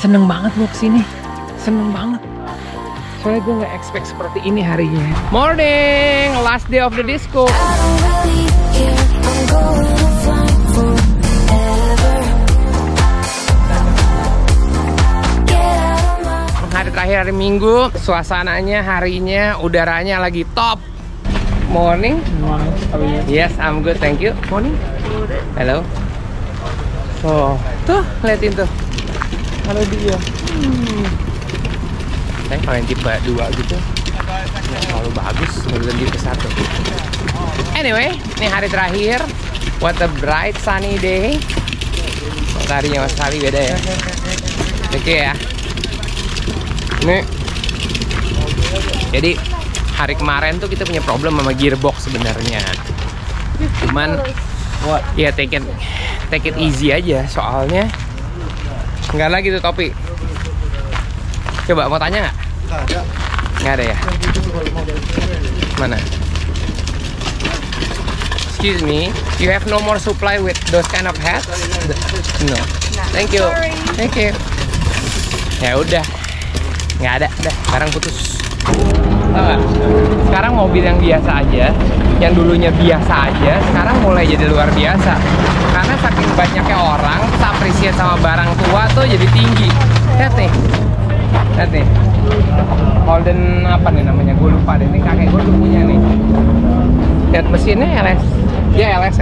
Seneng banget gue kesini, seneng banget. Soalnya gue nggak expect seperti ini harinya. Morning, last day of the disco. Hari terakhir hari Minggu, suasananya, harinya, udaranya lagi top. Morning. Yes, I'm good, thank you. Morning. Hello. So, tuh liatin tuh. Ada dia. Saya kalau yang tipe 2 gitu nggak terlalu bagus, nggak tipe 1. Anyway, ini hari terakhir. What a bright sunny day. Mataharinya sekali beda ya. Oke ya. Nih. Jadi hari kemarin tuh kita punya problem sama gearbox sebenarnya. Cuman ya take it easy aja, soalnya nggak lagi tuh topi. Coba mau tanya nggak? Nggak ada ya? Mana? Excuse me, you have no more supply with those kind of hats? No. Thank you. Thank you. Ya udah, nggak ada, udah barang putus. Tahu nggak? Sekarang mobil yang biasa aja, yang dulunya biasa aja, sekarang mulai jadi luar biasa. Karena saking banyaknya orang, appreciate sama barang tua tuh jadi tinggi. Lihat nih. Lihat nih, Holden apa nih namanya, gue lupa deh. Ini kakek gue dulu punya nih. Lihat mesinnya LS, ya LS.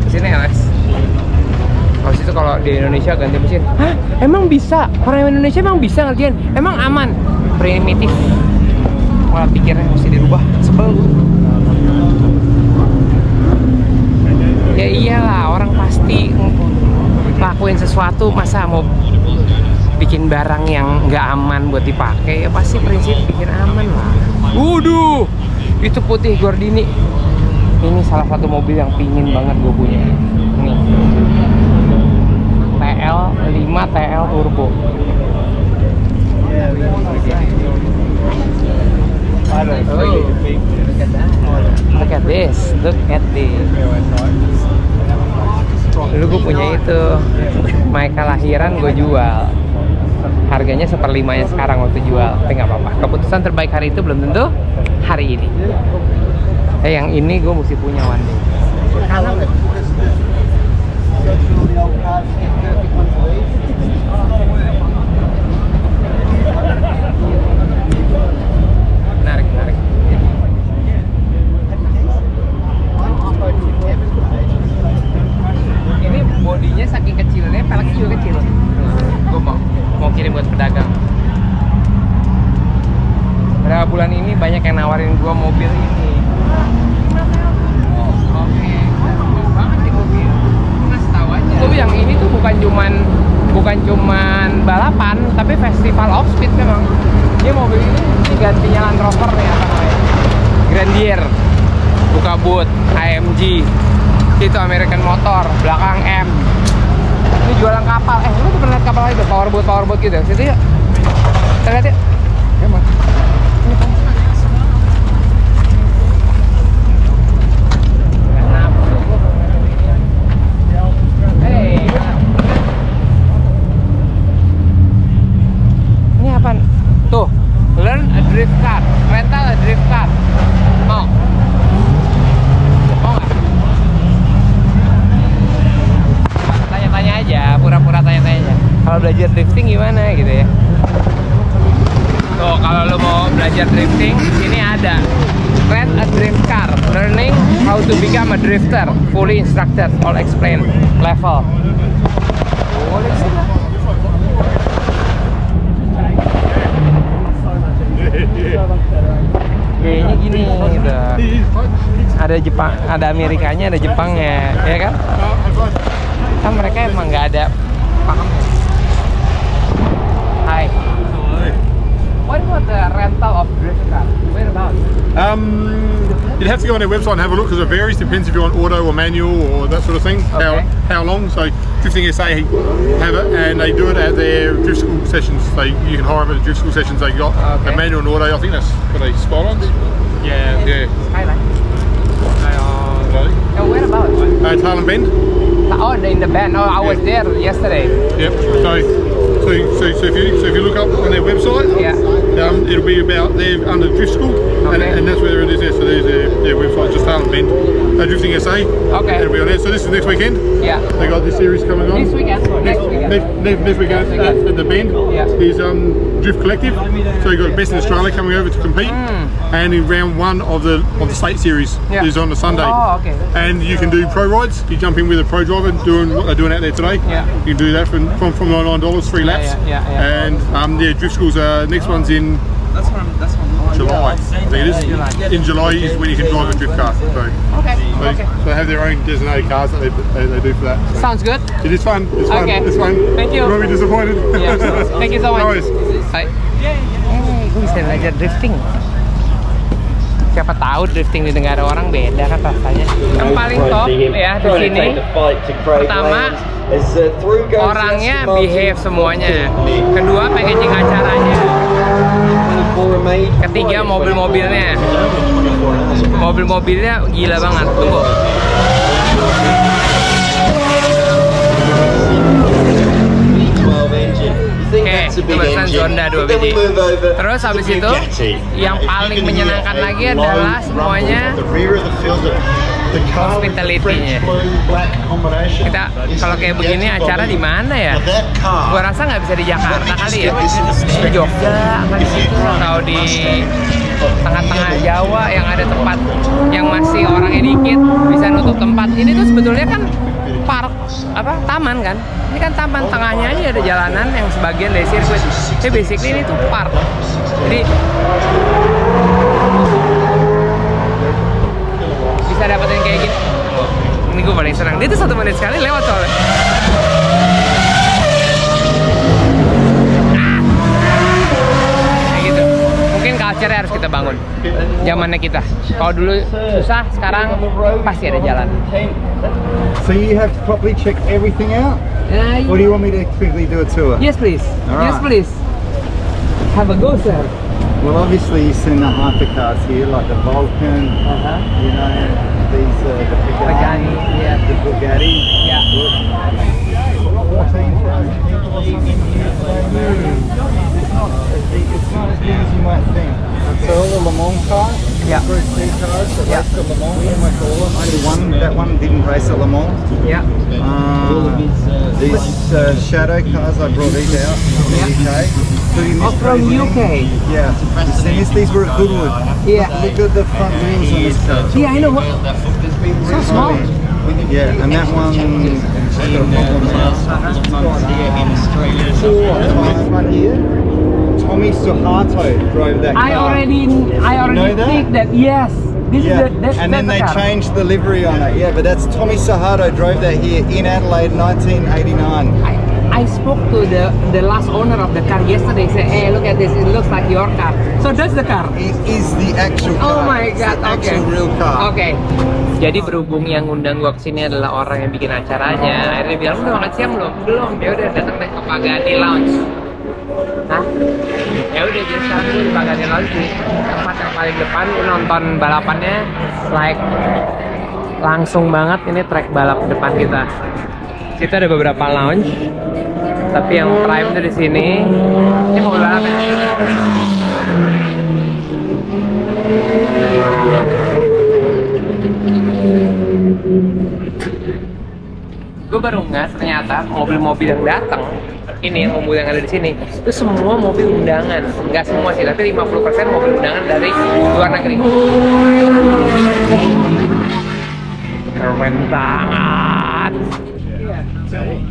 Mesinnya LS. Habis itu kalau di Indonesia ganti mesin, hah? Emang bisa? Orang Indonesia emang bisa ngerjain? Emang aman? Primitif. Malah pikirnya mesti dirubah, sebel gue. Ya iyalah, orang pasti lakuin sesuatu, masa mau bikin barang yang nggak aman buat dipakai, ya pasti prinsip bikin aman lah. Waduh, itu putih Gordini. Ini salah satu mobil yang pingin banget gue punya. Nih, TL5 TL Turbo. Look at this, look at this. Dulu gue punya itu, Maika lahiran gue jual. Harganya 1/5-nya sekarang waktu jual, tapi nggak apa-apa. Keputusan terbaik hari itu belum tentu hari ini. Yang ini gue mesti punya one day. Menarik. Ini bodinya saking kecilnya, peleknya juga kecil. Gue mau kirim buat pedagang. Pada bulan ini banyak yang nawarin gua mobil ini. Oke, banget nih mobil. Ngasih tahu aja. Gue bilang ini tuh bukan cuman balapan, tapi festival off speed memang. Dia mobil ini gantinya Land Rover nih, apa namanya? Grandier. Buka boot, AMG. Itu American Motor, belakang M. Ini jualan kapal. Lu tuh pernah lihat kapal itu, powerboat gitu. Situ yuk. Kita lihat yuk. Ya, Mas. Ini kan. Hey. Ini apa? Tuh, learn a drift car, rental a drift car. Mau? Mau nggak? Tanya-tanya aja, pura-pura tanya-tanya aja. Kalau belajar drifting gimana gitu ya? Tuh, kalau lo mau belajar drifting, di sini ada rent a drift car, learning how to become a drifter, fully instructed, all explain level. Boleh sih lah. Kayaknya gini gitu. Ada Jepang, ada Amerikanya, ada Jepangnya, ya kan? Kan mereka emang nggak ada paham. Hai. What about the rental of drift car? Where about? You'd have to go on their website and have a look because it varies. Depends if you want auto or manual or that sort of thing. Okay. How long? So Drifting SA have it, and they do it at their drift school sessions. You can hire them at the drift school sessions. They got a manual and auto. I think that's what they Skylines. Yeah. Skyline. Where about? Harlem Bend. Oh, in the band. Oh, I was there yesterday. Yep. So So if you look up on their website, it'll be about they're under Drift School, and that's where it is there. So there's their website, just Harlem Bend, Drifting SA. Okay. It'll be on there. So this is next weekend. Yeah. They got this series coming on. This weekend. Next weekend at the Bend is Drift Collective. So you got Best in Australia coming over to compete, and in round 1 of the state series is on the Sunday. Oh, okay. And you can do pro rides. You jump in with a pro driver doing what they're doing out there today. Yeah. You can do that from $99, 3 laps. And Drift School's next one's in July. I think it is. In July is when you can drive a drift car. So they have their own designated cars that they do for that. So. Sounds good. It is fun. It's fun. Okay. It's fun. Thank you. You won't be disappointed. Yeah. Thank you so much. No worries. Hai. Gue bisa belajar drifting. Siapa tahu drifting di negara orang beda kan rasanya. Yang paling top ya di sini. Pertama, orangnya behave semuanya. Kedua, packaging acaranya. Ketiga, mobil-mobilnya. Mobil-mobilnya gila banget. Tunggu. Oke, pesan Zonda 2 biji. Terus habis itu yang paling menyenangkan lagi adalah semuanya hospitality-nya. Kita kalau kayak begini acara di mana ya? Gua rasa nggak bisa di Jakarta kali ya. Di Jogja kan di situ atau di tengah-tengah Jawa yang ada tempat yang masih orangnya dikit bisa nutup tempat. Ini tuh sebetulnya kan park taman kan? Ini kan taman, tengahnya aja ada jalanan yang sebagian dari sirkuit. Jadi basically ini tuh park. Jadi bisa dapetin kayak gini. Ini gue paling senang. Dia tuh 1 menit sekali lewat soalnya. Kayak gitu. Mungkin culture harus kita bangun. Zamannya kita. Kalau dulu susah, sekarang pasti ada jalan. So you have properly checked everything out? Or do you want me to quickly do a tour? Yes, please. Right. Yes, please. Have a go, sir. Well, obviously you've seen the hypercars here, like the Vulcan, you know, these, the Pagani, the Bugatti. Yeah. 14,000 people or something here. It's not as big as you might think. So all the Le Mans cars, Group C cars that race at Le Mans, we might call them. Only that one didn't race at Le Mans. Yeah. These shadow cars, I brought these out from the UK. From UK? Yeah. These were at Goodwood. Yeah. Look at the front wheels on this car. Yeah, I know. So small. Yeah, and that one got a problem right here. Tommy Suharto drove that car. I already think that. Yes. This is and then they car. changed the livery on it. Yeah, but that's Tommy Suharto drove that here in Adelaide, 1989. I spoke to the last owner of the car yesterday. He said, "Hey, look at this. It looks like your car." So that's the car. It is the actual car. Oh my God. It's the actual real car. Oke. Jadi berhubung yang ngundang gua kesini adalah orang yang bikin acaranya, akhirnya dia bilang, "Udah makan siang belum?" "Belum." Ya udah, datang deh ke Pagani Lounge. Hah? Ya udah, jadi sekarang gue di Pagani Lounge, di tempat yang paling depan. Nonton balapannya like langsung banget. Ini track balap depan kita. Situ ada beberapa lounge, tapi yang prime tuh di sini. Ini mobil balapnya. Gue baru nggak ternyata mobil-mobil yang datang ini, mobil yang ada di sini itu semua mobil undangan. Nggak semua sih, tapi 50% mobil undangan dari luar negeri. Keren banget.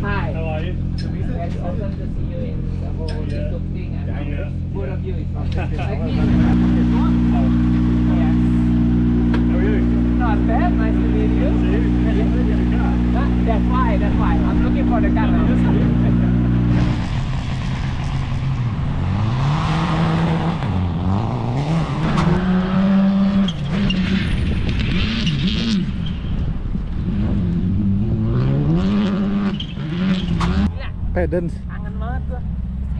Hi. How are you? It's awesome to see you in the whole YouTube thing. Both of you is awesome. Like me. Yes. How are you? Not bad. Nice to meet you. That's why. I'm looking for the car. Pedens. Kangen banget gua.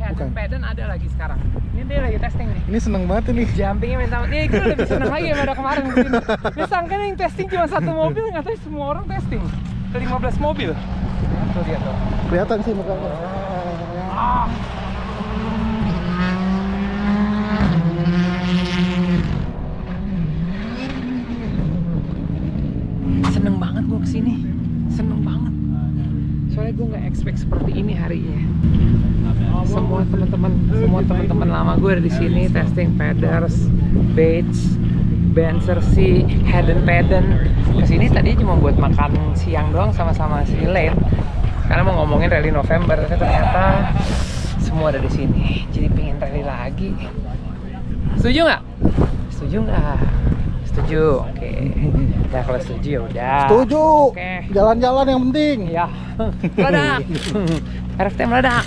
Bukan. Peden ada lagi sekarang. Ini dia lagi testing nih. Ini seneng banget ini. Jumpingnya minta. Nih gue lebih seneng lagi daripada kemarin kesini. Dia sangka yang testing cuma 1 mobil, nggak tahu semua orang testing. Ke 15 mobil. Tuh dia tuh. Kelihatan sih mukanya. Seneng banget gue kesini, seneng banget. Soalnya gue nggak expect seperti ini harinya. Semua teman-teman lama gue ada di sini testing Peders, Bates, Bensersi, Hayden Peden. Kesini tadi cuma buat makan siang doang sama-sama si Lane. Karena mau ngomongin rally November, tapi ternyata semua ada di sini. Jadi pengen rally lagi. Setuju nggak? Setuju nggak? Setuju. Oke. Ya kalau setuju ya udah. Setuju. Oke. Jalan-jalan yang penting. Ya. Meledak. RFT meledak.